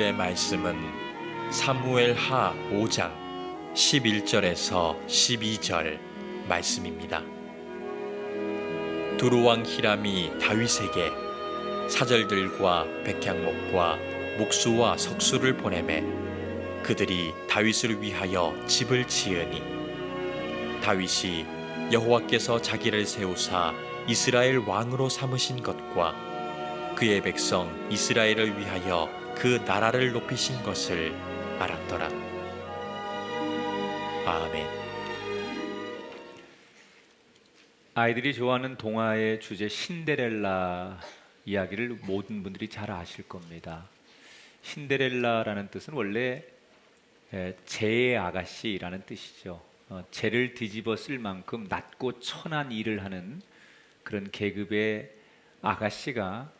오늘의 말씀은 사무엘 하 5장 11절에서 12절 말씀입니다. 두루왕 히람이 다윗에게 사절들과 백향목과 목수와 석수를 보내매 그들이 다윗을 위하여 집을 지으니 다윗이 여호와께서 자기를 세우사 이스라엘 왕으로 삼으신 것과 그의 백성 이스라엘을 위하여 그 나라를 높이신 것을 알았더라. 아멘. 아이들이 좋아하는 동화의 주제 신데렐라 이야기를 모든 분들이 잘 아실 겁니다. 신데렐라라는 뜻은 원래 재의 아가씨라는 뜻이죠. 재를 뒤집어 쓸 만큼 낮고 천한 일을 하는 그런 계급의 아가씨가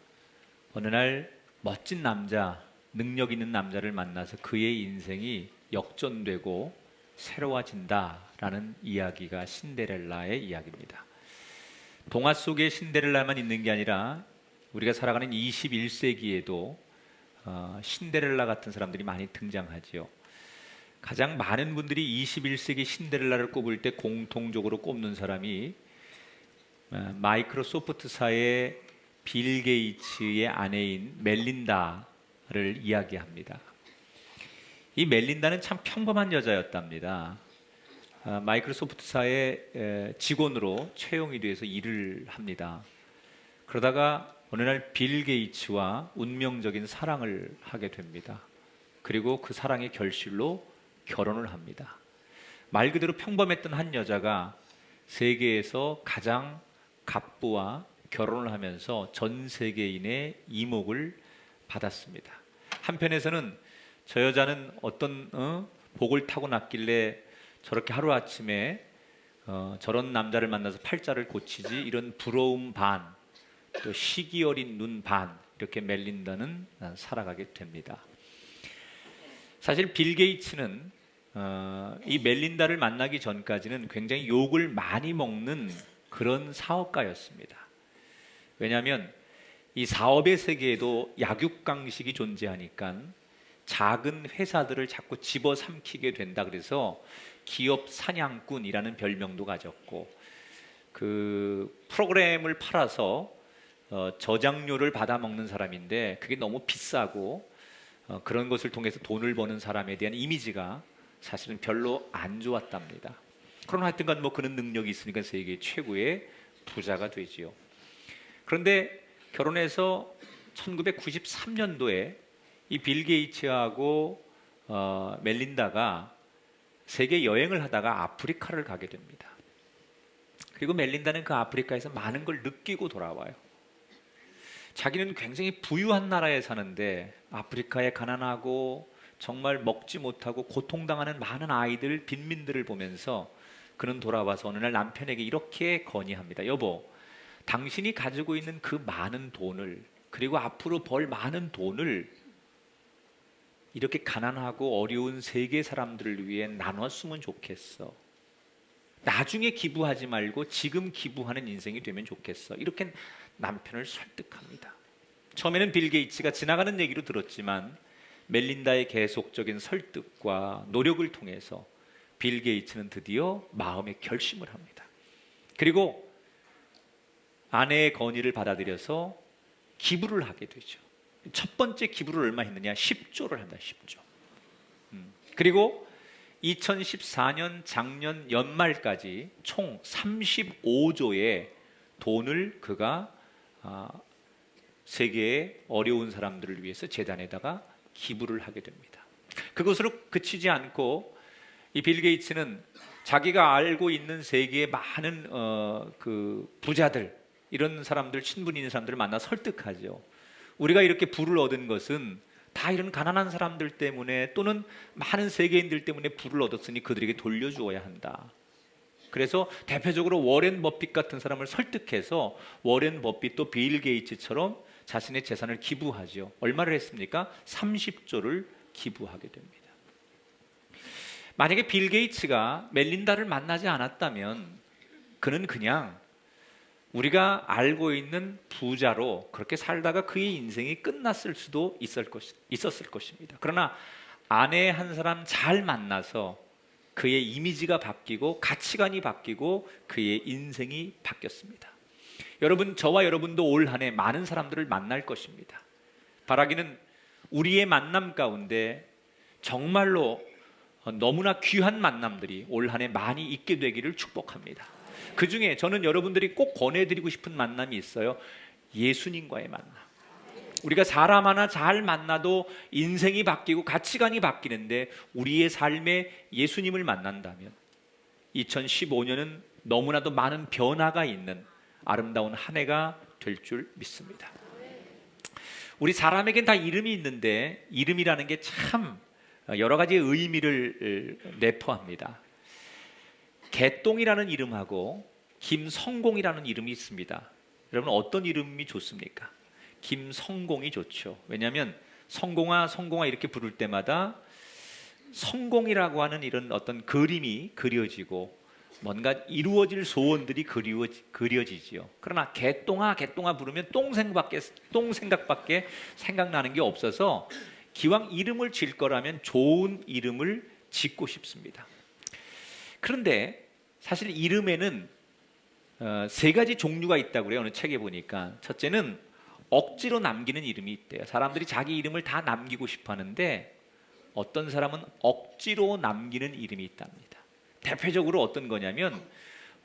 어느 날 멋진 남자, 능력 있는 남자를 만나서 그의 인생이 역전되고 새로워진다라는 이야기가 신데렐라의 이야기입니다. 동화 속에 신데렐라만 있는 게 아니라 우리가 살아가는 21세기에도 신데렐라 같은 사람들이 많이 등장하지요. 가장 많은 분들이 21세기 신데렐라를 꼽을 때 공통적으로 꼽는 사람이 마이크로소프트사의 빌 게이츠의 아내인 멜린다를 이야기합니다. 이 멜린다는 참 평범한 여자였답니다. 마이크로소프트사의 직원으로 채용이 돼서 일을 합니다. 그러다가 어느 날 빌 게이츠와 운명적인 사랑을 하게 됩니다. 그리고 그 사랑의 결실로 결혼을 합니다. 말 그대로 평범했던 한 여자가 세계에서 가장 갑부와 결혼을 하면서 전 세계인의 이목을 받았습니다. 한편에서는 저 여자는 어떤 복을 타고났길래 저렇게 하루아침에 저런 남자를 만나서 팔자를 고치지, 이런 부러움 반, 또 시기 어린 눈 반, 이렇게 멜린다는 살아가게 됩니다. 사실 빌 게이츠는 이 멜린다를 만나기 전까지는 굉장히 욕을 많이 먹는 그런 사업가였습니다. 왜냐하면 이 사업의 세계에도 약육강식이 존재하니까 작은 회사들을 자꾸 집어삼키게 된다. 그래서 기업 사냥꾼이라는 별명도 가졌고, 그 프로그램을 팔아서 저장료를 받아먹는 사람인데 그게 너무 비싸고 그런 것을 통해서 돈을 버는 사람에 대한 이미지가 사실은 별로 안 좋았답니다. 그러나 하여튼간 그는 능력이 있으니까 세계 최고의 부자가 되지요. 그런데 결혼해서 1993년도에 이 빌 게이츠하고 멜린다가 세계 여행을 하다가 아프리카를 가게 됩니다. 그리고 멜린다는 그 아프리카에서 많은 걸 느끼고 돌아와요. 자기는 굉장히 부유한 나라에 사는데 아프리카의 가난하고 정말 먹지 못하고 고통당하는 많은 아이들, 빈민들을 보면서 그는 돌아와서 어느 날 남편에게 이렇게 건의합니다. 여보, 당신이 가지고 있는 그 많은 돈을, 그리고 앞으로 벌 많은 돈을 이렇게 가난하고 어려운 세계 사람들을 위해 나눴으면 좋겠어. 나중에 기부하지 말고 지금 기부하는 인생이 되면 좋겠어. 이렇게 남편을 설득합니다. 처음에는 빌 게이츠가 지나가는 얘기로 들었지만 멜린다의 계속적인 설득과 노력을 통해서 빌 게이츠는 드디어 마음의 결심을 합니다. 그리고 아내의 건의를 받아들여서 기부를 하게 되죠. 첫 번째 기부를 얼마 했느냐? 10조를 한다. 10조. 그리고 2014년 작년 연말까지 총 35조의 돈을 그가 세계의 어려운 사람들을 위해서 재단에다가 기부를 하게 됩니다. 그것으로 그치지 않고 이 빌 게이츠는 자기가 알고 있는 세계의 많은 그 부자들, 이런 사람들, 신분 있는 사람들을 만나 설득하죠. 우리가 이렇게 부를 얻은 것은 다 이런 가난한 사람들 때문에, 또는 많은 세계인들 때문에 부를 얻었으니 그들에게 돌려주어야 한다. 그래서 대표적으로 워렌 버핏 같은 사람을 설득해서 워렌 버핏도 빌 게이츠처럼 자신의 재산을 기부하죠. 얼마를 했습니까? 30조를 기부하게 됩니다. 만약에 빌 게이츠가 멜린다를 만나지 않았다면 그는 그냥 우리가 알고 있는 부자로 그렇게 살다가 그의 인생이 끝났을 수도 있었을 것입니다. 그러나 아내 한 사람 잘 만나서 그의 이미지가 바뀌고 가치관이 바뀌고 그의 인생이 바뀌었습니다. 여러분, 저와 여러분도 올 한 해 많은 사람들을 만날 것입니다. 바라기는 우리의 만남 가운데 정말로 너무나 귀한 만남들이 올 한 해 많이 있게 되기를 축복합니다. 그 중에 저는 여러분들이 꼭 권해드리고 싶은 만남이 있어요. 예수님과의 만남. 우리가 사람 하나 잘 만나도 인생이 바뀌고 가치관이 바뀌는데 우리의 삶에 예수님을 만난다면 2015년은 너무나도 많은 변화가 있는 아름다운 한 해가 될 줄 믿습니다. 우리 사람에겐 다 이름이 있는데 이름이라는 게 참 여러 가지의 의미를 내포합니다. 개똥이라는 이름하고 김성공이라는 이름이 있습니다. 여러분, 어떤 이름이 좋습니까? 김성공이 좋죠. 왜냐하면 성공아 이렇게 부를 때마다 성공이라고 하는 이런 어떤 그림이 그려지고 뭔가 이루어질 소원들이 그려지지요. 그러나 개똥아 부르면 똥 생각밖에 생각나는 게 없어서 기왕 이름을 질 거라면 좋은 이름을 짓고 싶습니다. 그런데 사실 이름에는 세 가지 종류가 있다고 그래요. 어느 책에 보니까. 첫째는 억지로 남기는 이름이 있대요. 사람들이 자기 이름을 다 남기고 싶어 하는데 어떤 사람은 억지로 남기는 이름이 있답니다. 대표적으로 어떤 거냐면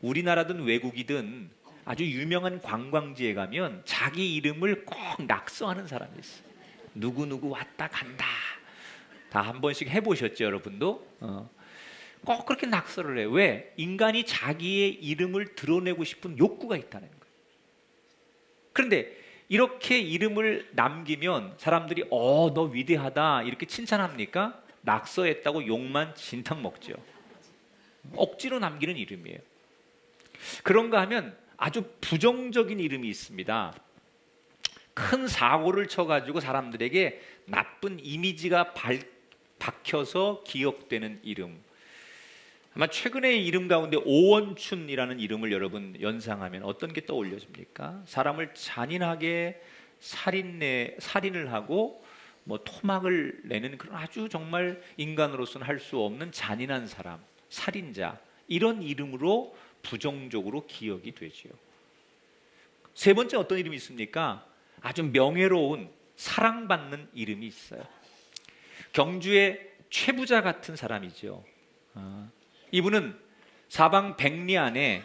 우리나라든 외국이든 아주 유명한 관광지에 가면 자기 이름을 꼭 낙서하는 사람이 있어요. 누구누구 왔다 간다. 다 한 번씩 해보셨죠, 여러분도? 꼭 그렇게 낙서를 해요. 왜? 인간이 자기의 이름을 드러내고 싶은 욕구가 있다는 거예요. 그런데 이렇게 이름을 남기면 사람들이 너 위대하다 이렇게 칭찬합니까? 낙서했다고 욕만 진탕 먹죠. 억지로 남기는 이름이에요. 그런가 하면 아주 부정적인 이름이 있습니다. 큰 사고를 쳐가지고 사람들에게 나쁜 이미지가 박혀서 기억되는 이름. 아마 최근의 이름 가운데 오원춘이라는 이름을 여러분 연상하면 어떤 게 떠올려집니까? 사람을 잔인하게 살인을 하고 토막을 내는 그런 아주 정말 인간으로서는 할 수 없는 잔인한 사람, 살인자, 이런 이름으로 부정적으로 기억이 되지요. 세 번째 어떤 이름이 있습니까? 아주 명예로운 사랑받는 이름이 있어요. 경주의 최부자 같은 사람이죠. 이분은 사방 백리 안에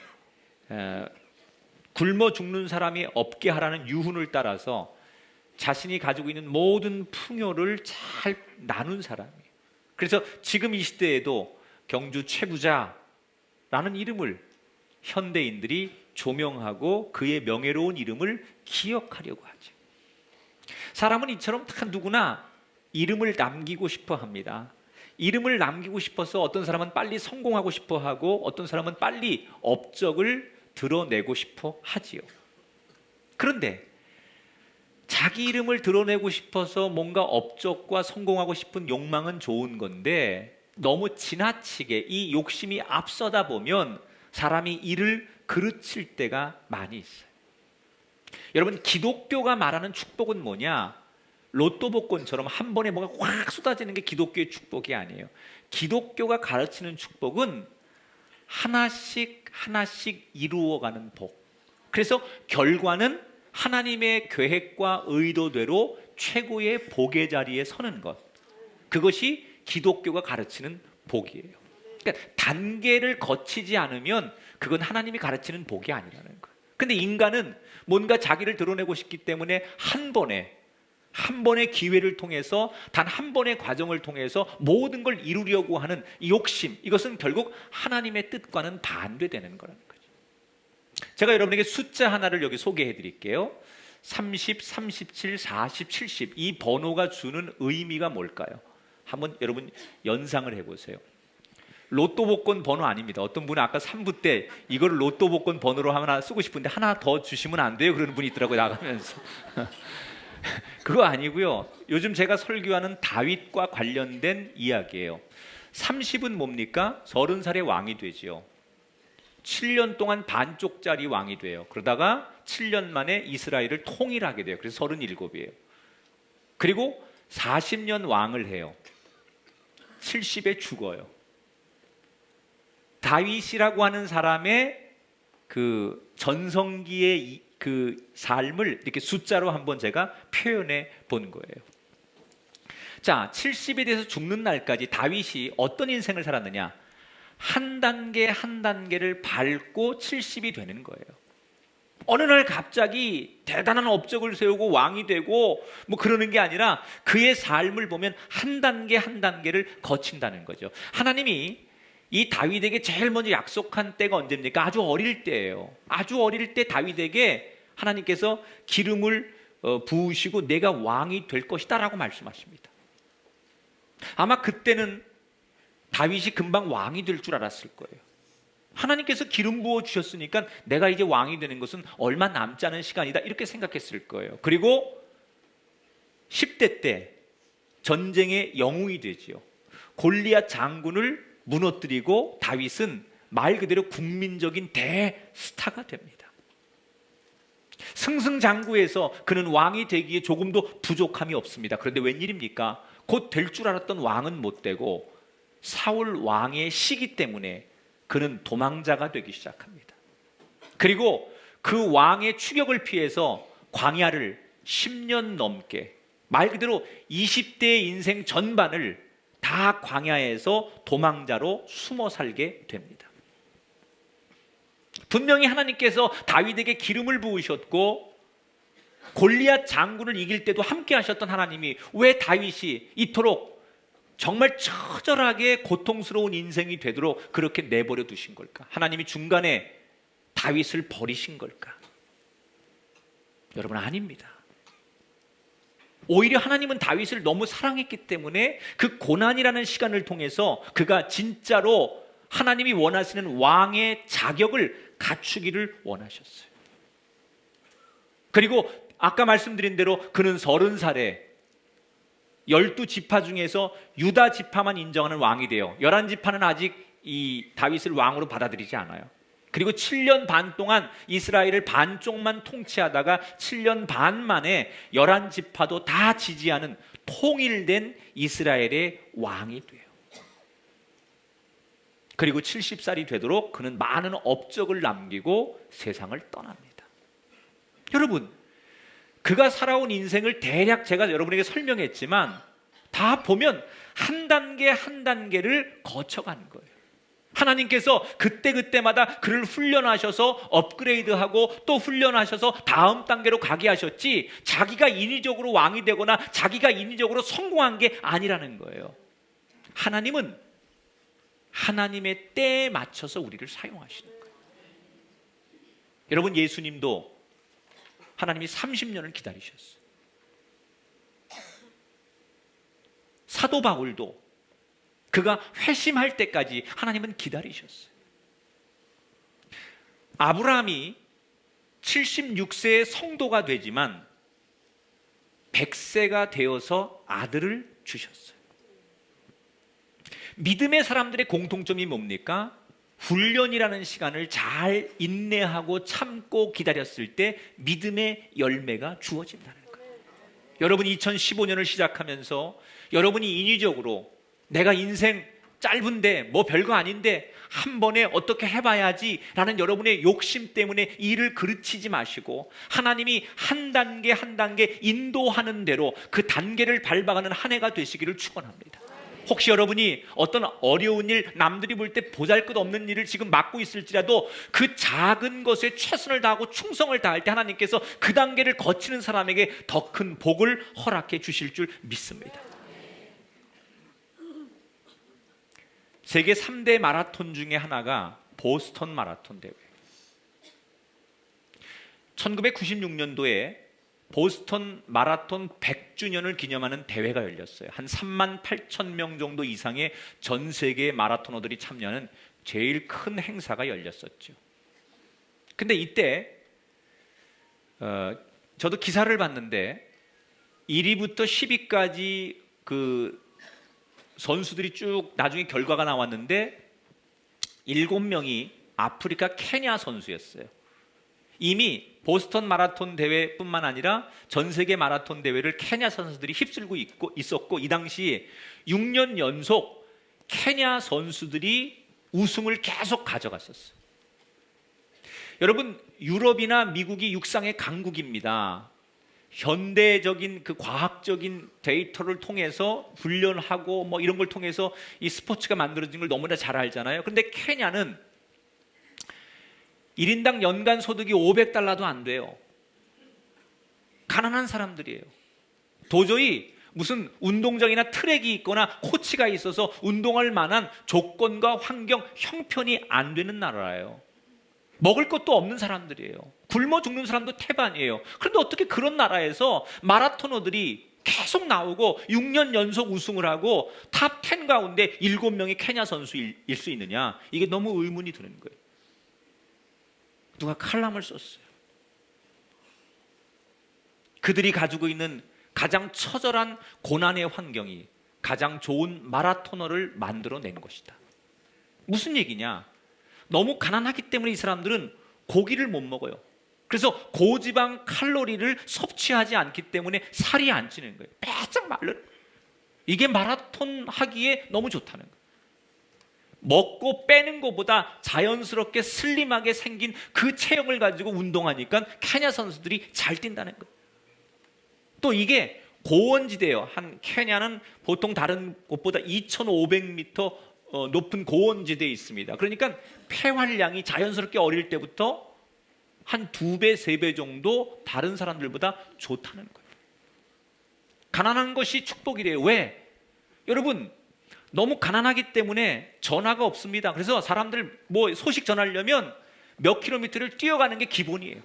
굶어 죽는 사람이 없게 하라는 유훈을 따라서 자신이 가지고 있는 모든 풍요를 잘 나눈 사람이에요. 그래서 지금 이 시대에도 경주 최부자라는 이름을 현대인들이 조명하고 그의 명예로운 이름을 기억하려고 하죠. 사람은 이처럼 다 누구나 이름을 남기고 싶어 합니다. 이름을 남기고 싶어서 어떤 사람은 빨리 성공하고 싶어 하고 어떤 사람은 빨리 업적을 드러내고 싶어 하지요. 그런데 자기 이름을 드러내고 싶어서 뭔가 업적과 성공하고 싶은 욕망은 좋은 건데 너무 지나치게 이 욕심이 앞서다 보면 사람이 이를 그르칠 때가 많이 있어요. 여러분, 기독교가 말하는 축복은 뭐냐? 로또 복권처럼 한 번에 뭐가 확 쏟아지는 게 기독교의 축복이 아니에요. 기독교가 가르치는 축복은 하나씩 이루어가는 복. 그래서 결과는 하나님의 계획과 의도대로 최고의 복의 자리에 서는 것. 그것이 기독교가 가르치는 복이에요. 그러니까 단계를 거치지 않으면 그건 하나님이 가르치는 복이 아니라는 거예요. 근데 인간은 뭔가 자기를 드러내고 싶기 때문에 한 번의 기회를 통해서 단 한 번의 과정을 통해서 모든 걸 이루려고 하는 이 욕심, 이것은 결국 하나님의 뜻과는 반대되는 거라는 거죠. 제가 여러분에게 숫자 하나를 여기 소개해 드릴게요. 30, 37, 40, 70. 이 번호가 주는 의미가 뭘까요? 한번 여러분 연상을 해보세요. 로또 복권 번호 아닙니다. 어떤 분은 아까 3부 때 이걸 로또 복권 번호로 하나 쓰고 싶은데 하나 더 주시면 안 돼요? 그러는 분이 있더라고요, 나가면서. 그거 아니고요. 요즘 제가 설교하는 다윗과 관련된 이야기예요. 30은 뭡니까? 30살의 왕이 되지요. 7년 동안 반쪽짜리 왕이 돼요. 그러다가 7년 만에 이스라엘을 통일하게 돼요. 그래서 37이에요. 그리고 40년 왕을 해요. 70에 죽어요. 다윗이라고 하는 사람의 그 전성기의 그 삶을 이렇게 숫자로 한번 제가 표현해 본 거예요. 자, 70에 대해서 죽는 날까지 다윗이 어떤 인생을 살았느냐? 한 단계 한 단계를 밟고 70이 되는 거예요. 어느 날 갑자기 대단한 업적을 세우고 왕이 되고 뭐 그러는 게 아니라 그의 삶을 보면 한 단계 한 단계를 거친다는 거죠. 하나님이 이 다윗에게 제일 먼저 약속한 때가 언제입니까? 아주 어릴 때예요. 아주 어릴 때 다윗에게 하나님께서 기름을 부으시고 내가 왕이 될 것이다 라고 말씀하십니다. 아마 그때는 다윗이 금방 왕이 될 줄 알았을 거예요. 하나님께서 기름 부어 주셨으니까 내가 이제 왕이 되는 것은 얼마 남지 않은 시간이다 이렇게 생각했을 거예요. 그리고 10대 때 전쟁의 영웅이 되지요. 골리앗 장군을 무너뜨리고 다윗은 말 그대로 국민적인 대스타가 됩니다. 승승장구해서 그는 왕이 되기에 조금도 부족함이 없습니다. 그런데 웬일입니까? 곧 될 줄 알았던 왕은 못 되고 사울 왕의 시기 때문에 그는 도망자가 되기 시작합니다. 그리고 그 왕의 추격을 피해서 광야를 10년 넘게 말 그대로 20대의 인생 전반을 다 광야에서 도망자로 숨어 살게 됩니다. 분명히 하나님께서 다윗에게 기름을 부으셨고 골리앗 장군을 이길 때도 함께 하셨던 하나님이 왜 다윗이 이토록 정말 처절하게 고통스러운 인생이 되도록 그렇게 내버려 두신 걸까? 하나님이 중간에 다윗을 버리신 걸까? 여러분, 아닙니다. 오히려 하나님은 다윗을 너무 사랑했기 때문에 그 고난이라는 시간을 통해서 그가 진짜로 하나님이 원하시는 왕의 자격을 갖추기를 원하셨어요. 그리고 아까 말씀드린 대로 그는 30살에 12지파 중에서 유다 지파만 인정하는 왕이 돼요. 11지파는 아직 이 다윗을 왕으로 받아들이지 않아요. 그리고 7년 반 동안 이스라엘을 반쪽만 통치하다가 7년 반 만에 11지파도 다 지지하는 통일된 이스라엘의 왕이 돼요. 그리고 70살이 되도록 그는 많은 업적을 남기고 세상을 떠납니다. 여러분, 그가 살아온 인생을 대략 제가 여러분에게 설명했지만 다 보면 한 단계 한 단계를 거쳐가는 거예요. 하나님께서 그때그때마다 그를 훈련하셔서 업그레이드하고 또 훈련하셔서 다음 단계로 가게 하셨지 자기가 인위적으로 왕이 되거나 자기가 인위적으로 성공한 게 아니라는 거예요. 하나님은 하나님의 때에 맞춰서 우리를 사용하시는 거예요. 여러분, 예수님도 하나님이 30년을 기다리셨어요. 사도 바울도 그가 회심할 때까지 하나님은 기다리셨어요. 아브라함이 76세의 성도가 되지만 100세가 되어서 아들을 주셨어요. 믿음의 사람들의 공통점이 뭡니까? 훈련이라는 시간을 잘 인내하고 참고 기다렸을 때 믿음의 열매가 주어진다는 거예요. 여러분, 2015년을 시작하면서 여러분이 인위적으로 내가 인생 짧은데 뭐 별거 아닌데 한 번에 어떻게 해봐야지 라는 여러분의 욕심 때문에 일을 그르치지 마시고 하나님이 한 단계 한 단계 인도하는 대로 그 단계를 밟아가는 한 해가 되시기를 축원합니다. 혹시 여러분이 어떤 어려운 일, 남들이 볼 때 보잘것없는 일을 지금 맡고 있을지라도 그 작은 것에 최선을 다하고 충성을 다할 때 하나님께서 그 단계를 거치는 사람에게 더 큰 복을 허락해 주실 줄 믿습니다. 세계 3대 마라톤 중에 하나가 보스턴 마라톤 대회. 1996년도에 보스턴 마라톤 100주년을 기념하는 대회가 열렸어요. 한 3만 8천 명 정도 이상의 전 세계 마라토너들이 참여하는 제일 큰 행사가 열렸었죠. 근데 이때 저도 기사를 봤는데 1위부터 10위까지 그 선수들이 쭉 나중에 결과가 나왔는데 7명이 아프리카 케냐 선수였어요. 이미 보스턴 마라톤 대회뿐만 아니라 전 세계 마라톤 대회를 케냐 선수들이 휩쓸고 있었고 이 당시 6년 연속 케냐 선수들이 우승을 계속 가져갔었어요. 여러분, 유럽이나 미국이 육상의 강국입니다. 현대적인 그 과학적인 데이터를 통해서 훈련하고 뭐 이런 걸 통해서 이 스포츠가 만들어진 걸 너무나 잘 알잖아요. 그런데 케냐는 1인당 연간 소득이 $500도 안 돼요. 가난한 사람들이에요. 도저히 무슨 운동장이나 트랙이 있거나 코치가 있어서 운동할 만한 조건과 환경, 형편이 안 되는 나라예요. 먹을 것도 없는 사람들이에요. 굶어 죽는 사람도 태반이에요. 그런데 어떻게 그런 나라에서 마라토너들이 계속 나오고 6년 연속 우승을 하고 탑 10 가운데 7명이 케냐 선수일 수 있느냐? 이게 너무 의문이 드는 거예요. 누가 칼럼을 썼어요. 그들이 가지고 있는 가장 처절한 고난의 환경이 가장 좋은 마라토너를 만들어낸 것이다. 무슨 얘기냐? 너무 가난하기 때문에 이 사람들은 고기를 못 먹어요. 그래서 고지방 칼로리를 섭취하지 않기 때문에 살이 안 찌는 거예요. 바짝 말라. 이게 마라톤 하기에 너무 좋다는 거예요. 먹고 빼는 것보다 자연스럽게 슬림하게 생긴 그 체형을 가지고 운동하니까 케냐 선수들이 잘 뛴다는 거예요. 또 이게 고원지대예요. 한 케냐는 보통 다른 곳보다 2,500m 높은 고원지대에 있습니다. 그러니까 폐활량이 자연스럽게 어릴 때부터 한 2배, 3배 정도 다른 사람들보다 좋다는 거예요. 가난한 것이 축복이래요. 왜? 여러분, 너무 가난하기 때문에 전화가 없습니다. 그래서 사람들 뭐 소식 전하려면 몇 킬로미터를 뛰어가는 게 기본이에요.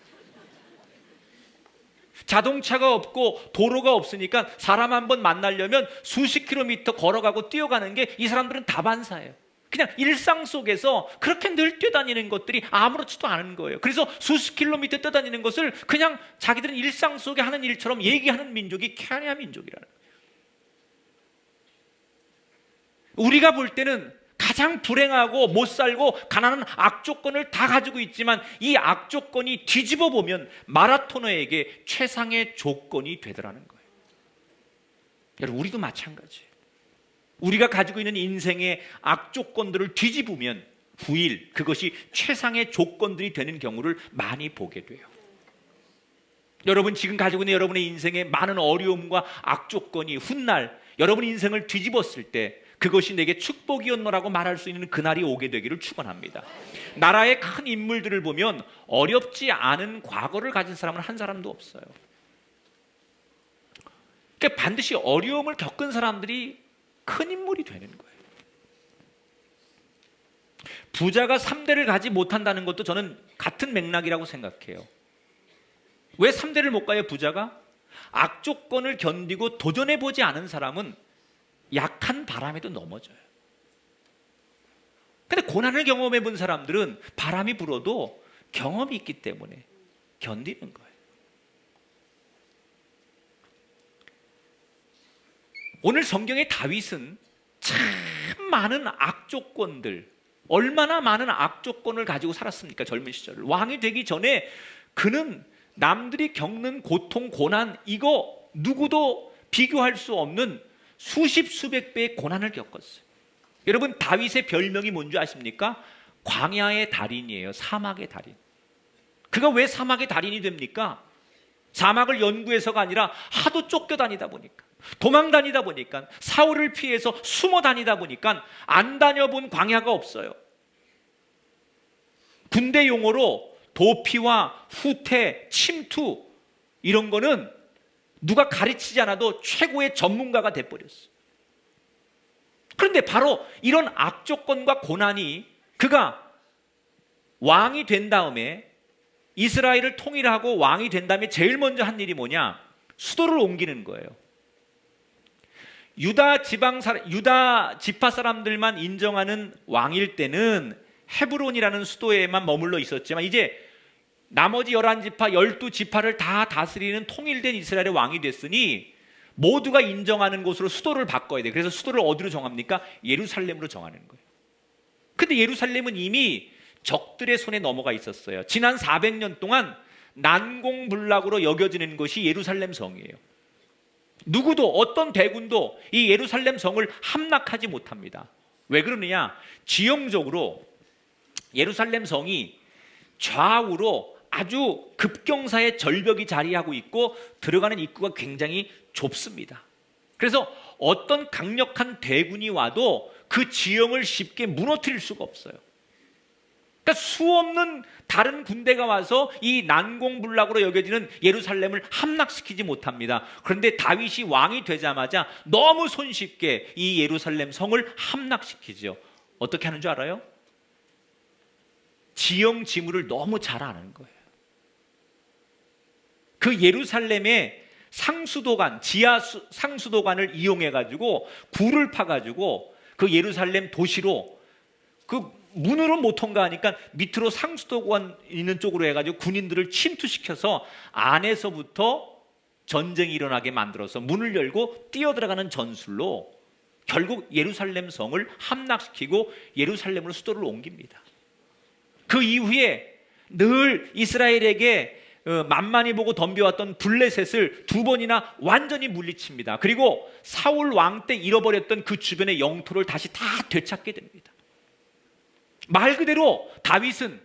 자동차가 없고 도로가 없으니까 사람 한 번 만나려면 수십 킬로미터 걸어가고 뛰어가는 게 이 사람들은 다반사예요. 그냥 일상 속에서 그렇게 늘 뛰어다니는 것들이 아무렇지도 않은 거예요. 그래서 수십 킬로미터 뛰어다니는 것을 그냥 자기들은 일상 속에 하는 일처럼 얘기하는 민족이 케냐 민족이라는 거예요. 우리가 볼 때는 가장 불행하고 못 살고 가난한 악조건을 다 가지고 있지만 이 악조건이 뒤집어 보면 마라토너에게 최상의 조건이 되더라는 거예요. 여러분, 우리도 마찬가지예요. 우리가 가지고 있는 인생의 악조건들을 뒤집으면 후일 그것이 최상의 조건들이 되는 경우를 많이 보게 돼요. 여러분, 지금 가지고 있는 여러분의 인생에 많은 어려움과 악조건이 훗날 여러분 인생을 뒤집었을 때 그것이 내게 축복이었노라고 말할 수 있는 그날이 오게 되기를 축원합니다. 나라의 큰 인물들을 보면 어렵지 않은 과거를 가진 사람은 한 사람도 없어요. 그러니까 반드시 어려움을 겪은 사람들이 큰 인물이 되는 거예요. 부자가 3대를 가지 못한다는 것도 저는 같은 맥락이라고 생각해요. 왜 3대를 못 가요, 부자가? 악조건을 견디고 도전해보지 않은 사람은 약한 바람에도 넘어져요. 근데 고난을 경험해 본 사람들은 바람이 불어도 경험이 있기 때문에 견디는 거예요. 오늘 성경의 다윗은 참 많은 악조건들, 얼마나 많은 악조건을 가지고 살았습니까? 젊은 시절을. 왕이 되기 전에 그는 남들이 겪는 고통, 고난, 이거 누구도 비교할 수 없는 수십 수백 배의 고난을 겪었어요. 여러분, 다윗의 별명이 뭔지 아십니까? 광야의 달인이에요. 사막의 달인. 그가 왜 사막의 달인이 됩니까? 사막을 연구해서가 아니라 하도 쫓겨다니다 보니까, 도망 다니다 보니까, 사울을 피해서 숨어 다니다 보니까 안 다녀본 광야가 없어요. 군대 용어로 도피와 후퇴, 침투 이런 거는 누가 가르치지 않아도 최고의 전문가가 돼버렸어요. 그런데 바로 이런 악조건과 고난이 그가 왕이 된 다음에, 이스라엘을 통일하고 왕이 된 다음에 제일 먼저 한 일이 뭐냐? 수도를 옮기는 거예요. 유다 지파 사람들만 인정하는 왕일 때는 헤브론이라는 수도에만 머물러 있었지만 이제 나머지 11지파, 12지파를 다 다스리는 통일된 이스라엘의 왕이 됐으니 모두가 인정하는 곳으로 수도를 바꿔야 돼요. 그래서 수도를 어디로 정합니까? 예루살렘으로 정하는 거예요. 근데 예루살렘은 이미 적들의 손에 넘어가 있었어요. 지난 400년 동안 난공불락으로 여겨지는 것이 예루살렘 성이에요. 누구도 어떤 대군도 이 예루살렘 성을 함락하지 못합니다. 왜 그러느냐? 지형적으로 예루살렘 성이 좌우로 아주 급경사의 절벽이 자리하고 있고 들어가는 입구가 굉장히 좁습니다. 그래서 어떤 강력한 대군이 와도 그 지형을 쉽게 무너뜨릴 수가 없어요. 그러니까 수없는 다른 군대가 와서 이 난공불락으로 여겨지는 예루살렘을 함락시키지 못합니다. 그런데 다윗이 왕이 되자마자 너무 손쉽게 이 예루살렘 성을 함락시키죠. 어떻게 하는 줄 알아요? 지형 지물을 너무 잘 아는 거예요. 그 예루살렘의 상수도관, 지하 상수도관을 이용해 가지고 굴을 파 가지고 그 예루살렘 도시로 그 문으로 못 통과하니까 밑으로 상수도관 있는 쪽으로 해가지고 군인들을 침투시켜서 안에서부터 전쟁이 일어나게 만들어서 문을 열고 뛰어들어가는 전술로 결국 예루살렘 성을 함락시키고 예루살렘으로 수도를 옮깁니다. 그 이후에 늘 이스라엘에게 만만히 보고 덤벼왔던 블레셋을 2번이나 완전히 물리칩니다. 그리고 사울 왕 때 잃어버렸던 그 주변의 영토를 다시 다 되찾게 됩니다. 말 그대로 다윗은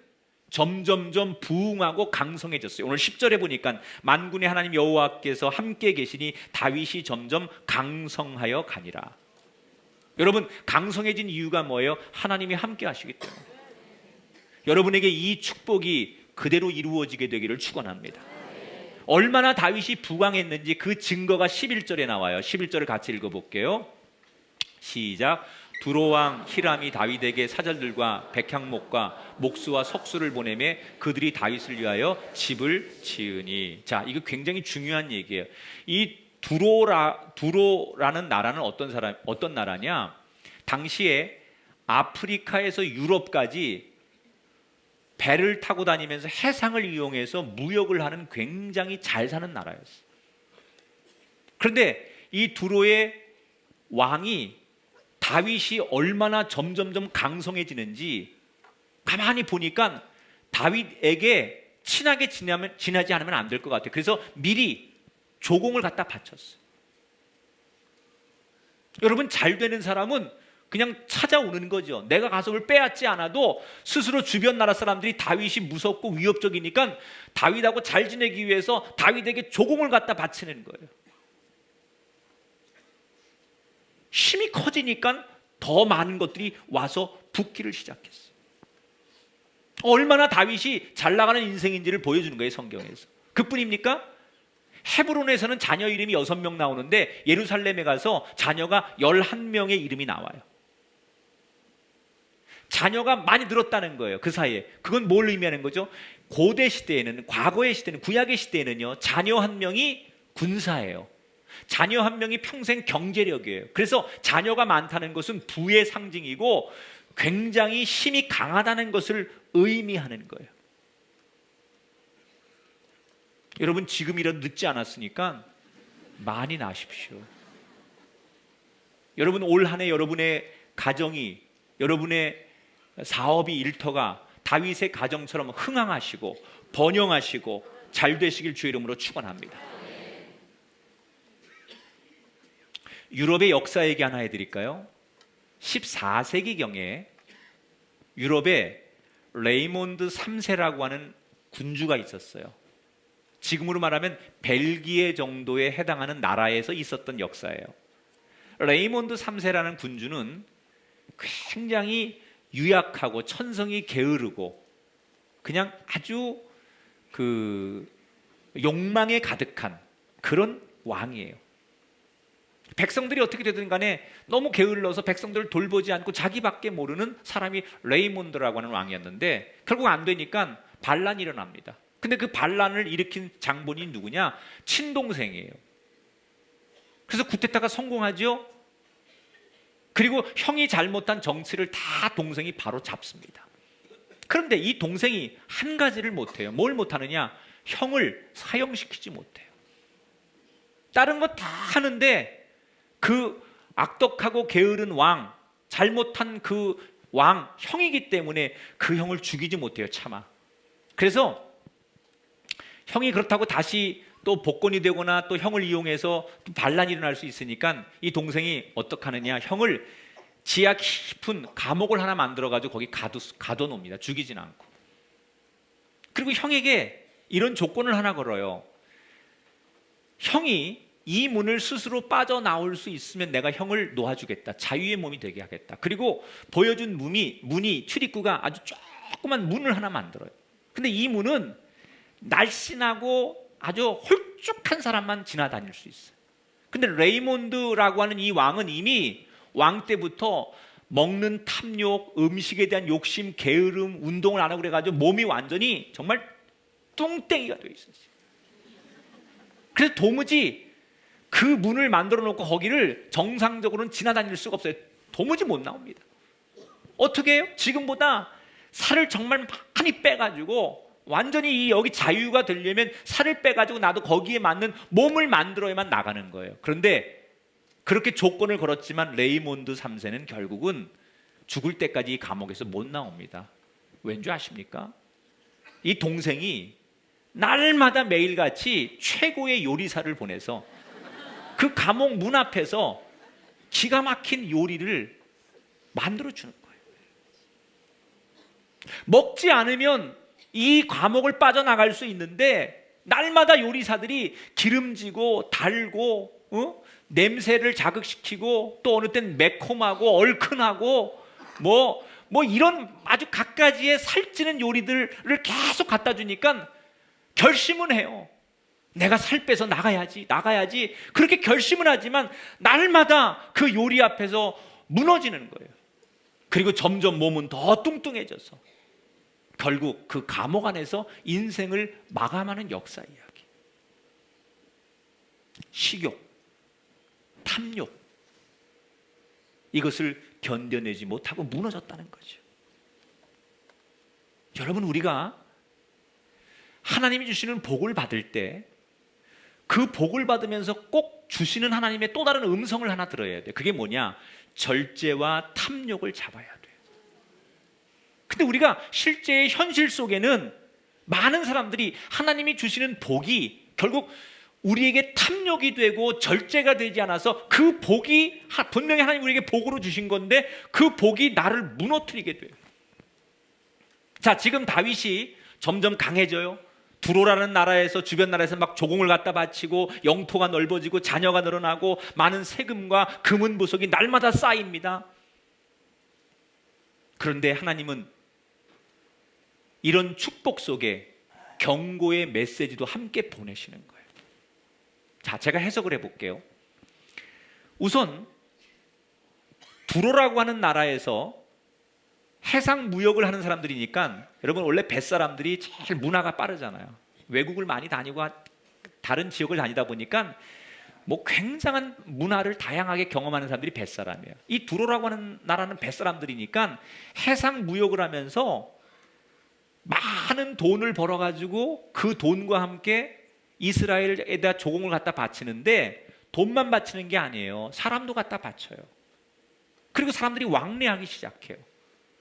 점점점 부흥하고 강성해졌어요. 오늘 10절에 보니까 만군의 하나님 여호와께서 함께 계시니 다윗이 점점 강성하여 가니라. 여러분, 강성해진 이유가 뭐예요? 하나님이 함께 하시기 때문에. 여러분에게 이 축복이 그대로 이루어지게 되기를 축원합니다. 얼마나 다윗이 부강했는지 그 증거가 11절에 나와요. 11절을 같이 읽어볼게요. 시작. 두로왕 히람이 다윗에게 사절들과 백향목과 목수와 석수를 보내매 그들이 다윗을 위하여 집을 지으니. 자, 이거 굉장히 중요한 얘기예요. 이 두로라는 나라는 어떤 나라냐? 당시에 아프리카에서 유럽까지 배를 타고 다니면서 해상을 이용해서 무역을 하는 굉장히 잘 사는 나라였어요. 그런데 이 두로의 왕이 다윗이 얼마나 점점점 강성해지는지 가만히 보니까 다윗에게 친하게 지내지 않으면 안 될 것 같아요. 그래서 미리 조공을 갖다 바쳤어요. 여러분, 잘 되는 사람은 그냥 찾아오는 거죠. 내가 가성을 빼앗지 않아도 스스로 주변 나라 사람들이 다윗이 무섭고 위협적이니까 다윗하고 잘 지내기 위해서 다윗에게 조공을 갖다 바치는 거예요. 힘이 커지니까 더 많은 것들이 와서 붙기를 시작했어요. 얼마나 다윗이 잘 나가는 인생인지를 보여주는 거예요, 성경에서. 그뿐입니까? 헤브론에서는 자녀 이름이 6명 나오는데 예루살렘에 가서 자녀가 11명의 이름이 나와요. 자녀가 많이 늘었다는 거예요, 그 사이에. 그건 뭘 의미하는 거죠? 고대 시대에는, 과거의 시대는, 구약의 시대에는요, 자녀 한 명이 군사예요. 자녀 한 명이 평생 경제력이에요. 그래서 자녀가 많다는 것은 부의 상징이고 굉장히 힘이 강하다는 것을 의미하는 거예요. 여러분, 지금이라도 늦지 않았으니까 많이 나십시오. 여러분, 올 한 해 여러분의 가정이, 여러분의 사업이, 일터가 다윗의 가정처럼 흥황하시고 번영하시고 잘 되시길 주의 이름으로 축원합니다. 유럽의 역사 얘기 하나 해드릴까요? 14세기경에 유럽에 레이몬드 3세라고 하는 군주가 있었어요. 지금으로 말하면 벨기에 정도에 해당하는 나라에서 있었던 역사예요. 레이몬드 3세라는 군주는 굉장히 유약하고 천성이 게으르고 그냥 아주 욕망에 가득한 그런 왕이에요. 백성들이 어떻게 되든 간에 너무 게을러서 백성들을 돌보지 않고 자기밖에 모르는 사람이 레이몬드라고 하는 왕이었는데 결국 안 되니까 반란이 일어납니다. 근데 그 반란을 일으킨 장본인이 누구냐? 친동생이에요. 그래서 쿠데타가 성공하죠. 그리고 형이 잘못한 정치를 다 동생이 바로 잡습니다. 그런데 이 동생이 한 가지를 못해요. 뭘 못하느냐? 형을 사형시키지 못해요. 다른 거 다 하는데 그 악덕하고 게으른 왕, 잘못한 그 왕, 형이기 때문에 그 형을 죽이지 못해요, 차마. 그래서 형이 그렇다고 다시 또 복권이 되거나 또 형을 이용해서 또 반란이 일어날 수 있으니까 이 동생이 어떻게 하느냐, 형을 지하 깊은 감옥을 하나 만들어가지고 거기 가둬놓습니다. 죽이진 않고. 그리고 형에게 이런 조건을 하나 걸어요. 형이 이 문을 스스로 빠져나올 수 있으면 내가 형을 놓아주겠다. 자유의 몸이 되게 하겠다. 그리고 보여준 문이 출입구가 아주 조그만 문을 하나 만들어요. 근데 이 문은 날씬하고 아주 홀쭉한 사람만 지나다닐 수 있어요. 근데 레이몬드라고 하는 이 왕은 이미 왕 때부터 먹는 탐욕, 음식에 대한 욕심, 게으름, 운동을 안 하고 그래가지고 몸이 완전히 정말 뚱땡이가 되어 있었어요. 그래서 도무지 그 문을 만들어 놓고 거기를 정상적으로는 지나다닐 수가 없어요. 도무지 못 나옵니다. 어떻게 해요? 지금보다 살을 정말 많이 빼가지고 완전히 여기 자유가 되려면 살을 빼가지고 나도 거기에 맞는 몸을 만들어야만 나가는 거예요. 그런데 그렇게 조건을 걸었지만 레이몬드 3세는 결국은 죽을 때까지 이 감옥에서 못 나옵니다. 왠지 아십니까? 이 동생이 날마다 매일같이 최고의 요리사를 보내서 그 감옥 문 앞에서 기가 막힌 요리를 만들어 주는 거예요. 먹지 않으면 이 감옥을 빠져나갈 수 있는데 날마다 요리사들이 기름지고 달고 냄새를 자극시키고 또 어느 땐 매콤하고 얼큰하고 뭐 이런 아주 갖가지의 살찌는 요리들을 계속 갖다 주니까 결심은 해요. 내가 살 빼서 나가야지 그렇게 결심은 하지만 날마다 그 요리 앞에서 무너지는 거예요. 그리고 점점 몸은 더 뚱뚱해져서 결국 그 감옥 안에서 인생을 마감하는 역사 이야기. 식욕, 탐욕, 이것을 견뎌내지 못하고 무너졌다는 거죠. 여러분, 우리가 하나님이 주시는 복을 받을 때 그 복을 받으면서 꼭 주시는 하나님의 또 다른 음성을 하나 들어야 돼요. 그게 뭐냐? 절제와 탐욕을 잡아야 돼요. 근데 우리가 실제의 현실 속에는 많은 사람들이 하나님이 주시는 복이 결국 우리에게 탐욕이 되고 절제가 되지 않아서 그 복이 분명히 하나님 우리에게 복으로 주신 건데 그 복이 나를 무너뜨리게 돼요. 자, 지금 다윗이 점점 강해져요. 두로라는 나라에서 주변 나라에서 막 조공을 갖다 바치고 영토가 넓어지고 자녀가 늘어나고 많은 세금과 금은 보석이 날마다 쌓입니다. 그런데 하나님은 이런 축복 속에 경고의 메시지도 함께 보내시는 거예요. 자, 제가 해석을 해볼게요. 우선 두로라고 하는 나라에서 해상 무역을 하는 사람들이니까 여러분 원래 뱃사람들이 제일 문화가 빠르잖아요. 외국을 많이 다니고 다른 지역을 다니다 보니까 뭐 굉장한 문화를 다양하게 경험하는 사람들이 뱃사람이에요. 이 두로라고 하는 나라는 뱃사람들이니까 해상 무역을 하면서 많은 돈을 벌어가지고 그 돈과 함께 이스라엘에다 조공을 갖다 바치는데 돈만 바치는 게 아니에요. 사람도 갖다 바쳐요. 그리고 사람들이 왕래하기 시작해요.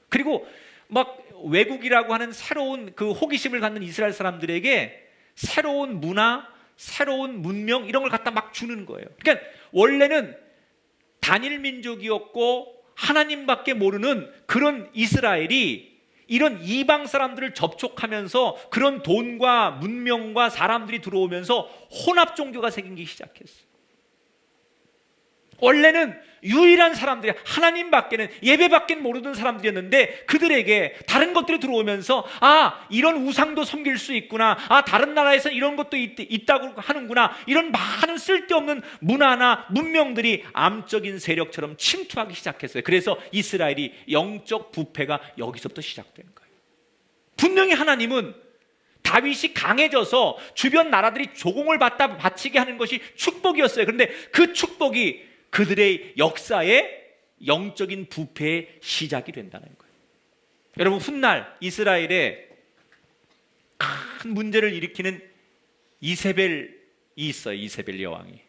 그리고 막 외국이라고 하는 새로운 그 호기심을 갖는 이스라엘 사람들에게 새로운 문화, 새로운 문명 이런 걸 갖다 막 주는 거예요. 그러니까 원래는 단일 민족이었고 하나님밖에 모르는 그런 이스라엘이 이런 이방 사람들을 접촉하면서 그런 돈과 문명과 사람들이 들어오면서 혼합 종교가 생기기 시작했어요. 원래는 유일한 사람들이 하나님밖에는 예배밖에 모르는 사람들이었는데 그들에게 다른 것들이 들어오면서 이런 우상도 섬길 수 있구나, 다른 나라에서 이런 것도 있다고 하는구나, 이런 많은 쓸데없는 문화나 문명들이 암적인 세력처럼 침투하기 시작했어요. 그래서 이스라엘이 영적 부패가 여기서부터 시작된 거예요. 분명히 하나님은 다윗이 강해져서 주변 나라들이 조공을 받다 바치게 하는 것이 축복이었어요. 그런데 그 축복이 그들의 역사의 영적인 부패의 시작이 된다는 거예요. 여러분, 훗날 이스라엘에 큰 문제를 일으키는 이세벨이 있어요. 이세벨 여왕이.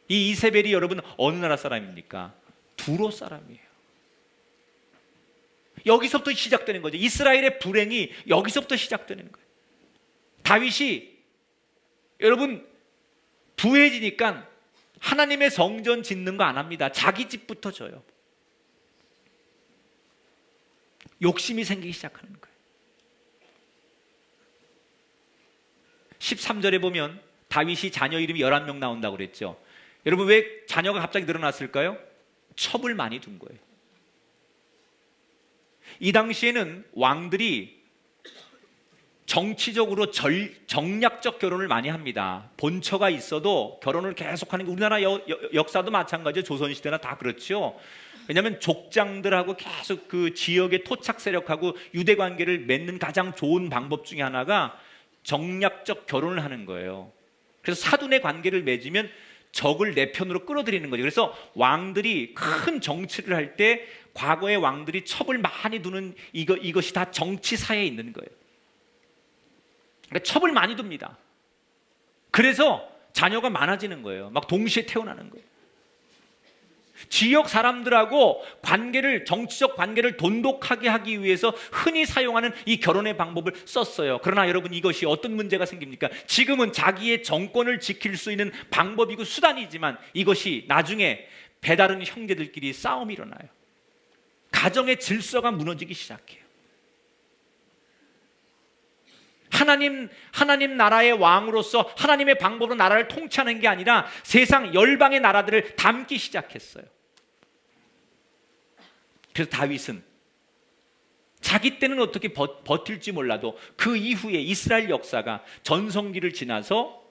이 이세벨이 여러분 어느 나라 사람입니까? 두로 사람이에요. 여기서부터 시작되는 거죠. 이스라엘의 불행이 여기서부터 시작되는 거예요. 다윗이 여러분 부해지니까 하나님의 성전 짓는 거 안 합니다. 자기 집부터 져요. 욕심이 생기기 시작하는 거예요. 13절에 보면 다윗이 자녀 이름이 11명 나온다고 그랬죠. 여러분 왜 자녀가 갑자기 늘어났을까요? 첩을 많이 둔 거예요. 이 당시에는 왕들이 정치적으로 정략적 결혼을 많이 합니다. 본처가 있어도 결혼을 계속하는 게 우리나라 역사도 마찬가지예요. 조선시대나 다 그렇죠. 왜냐하면 족장들하고 계속 그 지역의 토착 세력하고 유대 관계를 맺는 가장 좋은 방법 중에 하나가 정략적 결혼을 하는 거예요. 그래서 사돈의 관계를 맺으면 적을 내 편으로 끌어들이는 거죠. 그래서 왕들이 큰 정치를 할 때 과거의 왕들이 첩을 많이 두는 이것이 다 정치사에 있는 거예요. 그러니까 첩을 많이 둡니다. 그래서 자녀가 많아지는 거예요. 막 동시에 태어나는 거예요. 지역 사람들하고 정치적 관계를 돈독하게 하기 위해서 흔히 사용하는 이 결혼의 방법을 썼어요. 그러나 여러분 이것이 어떤 문제가 생깁니까? 지금은 자기의 정권을 지킬 수 있는 방법이고 수단이지만 이것이 나중에 배다른 형제들끼리 싸움이 일어나요. 가정의 질서가 무너지기 시작해요. 하나님 나라의 왕으로서 하나님의 방법으로 나라를 통치하는 게 아니라 세상 열방의 나라들을 담기 시작했어요. 그래서 다윗은 자기 때는 어떻게 버틸지 몰라도 그 이후에 이스라엘 역사가 전성기를 지나서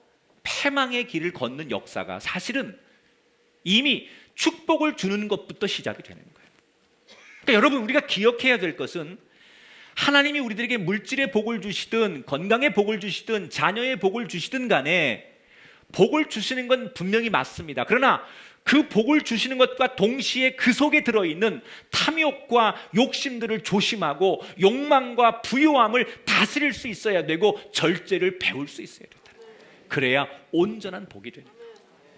패망의 길을 걷는 역사가 사실은 이미 축복을 주는 것부터 시작이 되는 거예요. 그러니까 여러분 우리가 기억해야 될 것은 하나님이 우리들에게 물질의 복을 주시든 건강의 복을 주시든 자녀의 복을 주시든 간에 복을 주시는 건 분명히 맞습니다. 그러나 그 복을 주시는 것과 동시에 그 속에 들어있는 탐욕과 욕심들을 조심하고 욕망과 부요함을 다스릴 수 있어야 되고 절제를 배울 수 있어야 된다. 그래야 온전한 복이 되는 거예요.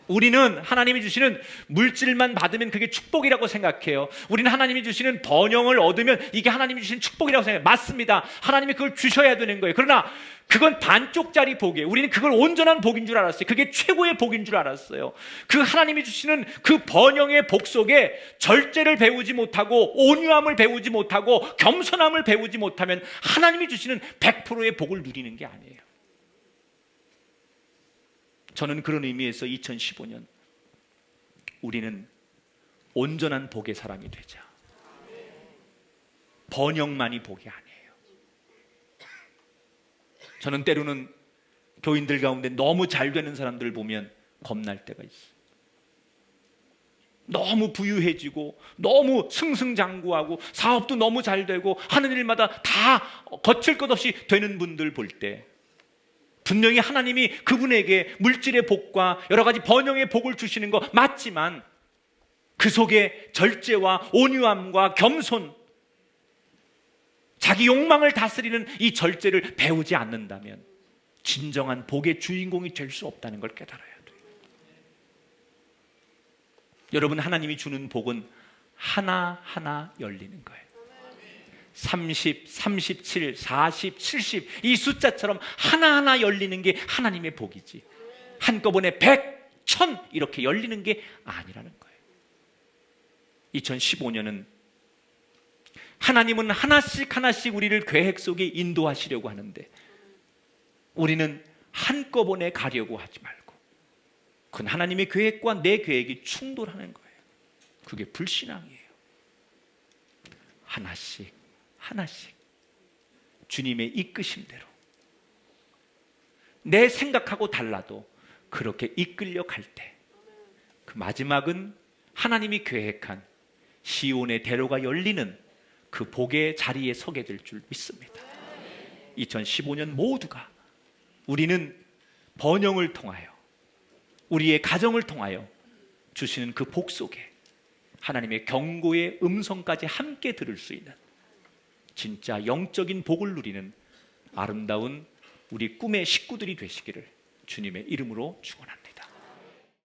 우리는 하나님이 주시는 물질만 받으면 그게 축복이라고 생각해요. 우리는 하나님이 주시는 번영을 얻으면 이게 하나님이 주시는 축복이라고 생각해요. 맞습니다. 하나님이 그걸 주셔야 되는 거예요. 그러나 그건 반쪽짜리 복이에요. 우리는 그걸 온전한 복인 줄 알았어요. 그게 최고의 복인 줄 알았어요. 그 하나님이 주시는 그 번영의 복 속에 절제를 배우지 못하고 온유함을 배우지 못하고 겸손함을 배우지 못하면 하나님이 주시는 100%의 복을 누리는 게 아니에요. 저는 그런 의미에서 2015년 우리는 온전한 복의 사람이 되자. 번영만이 복이 아니에요. 저는 때로는 교인들 가운데 너무 잘 되는 사람들을 보면 겁날 때가 있어요. 너무 부유해지고 너무 승승장구하고 사업도 너무 잘 되고 하는 일마다 다 거칠 것 없이 되는 분들 볼 때 분명히 하나님이 그분에게 물질의 복과 여러 가지 번영의 복을 주시는 거 맞지만 그 속에 절제와 온유함과 겸손, 자기 욕망을 다스리는 이 절제를 배우지 않는다면 진정한 복의 주인공이 될 수 없다는 걸 깨달아야 돼요. 여러분 하나님이 주는 복은 하나하나 열리는 거예요. 30, 37, 40, 70 이 숫자처럼 하나하나 열리는 게 하나님의 복이지 한꺼번에 100, 1000 이렇게 열리는 게 아니라는 거예요. 2015년은 하나님은 하나씩 하나씩 우리를 계획 속에 인도하시려고 하는데 우리는 한꺼번에 가려고 하지 말고 그건 하나님의 계획과 내 계획이 충돌하는 거예요. 그게 불신앙이에요. 하나씩 하나씩 주님의 이끄심대로 내 생각하고 달라도 그렇게 이끌려 갈 때 그 마지막은 하나님이 계획한 시온의 대로가 열리는 그 복의 자리에 서게 될 줄 믿습니다. 2015년 모두가 우리는 번영을 통하여 우리의 가정을 통하여 주시는 그 복 속에 하나님의 경고의 음성까지 함께 들을 수 있는 진짜 영적인 복을 누리는 아름다운 우리 꿈의 식구들이 되시기를 주님의 이름으로 축원합니다.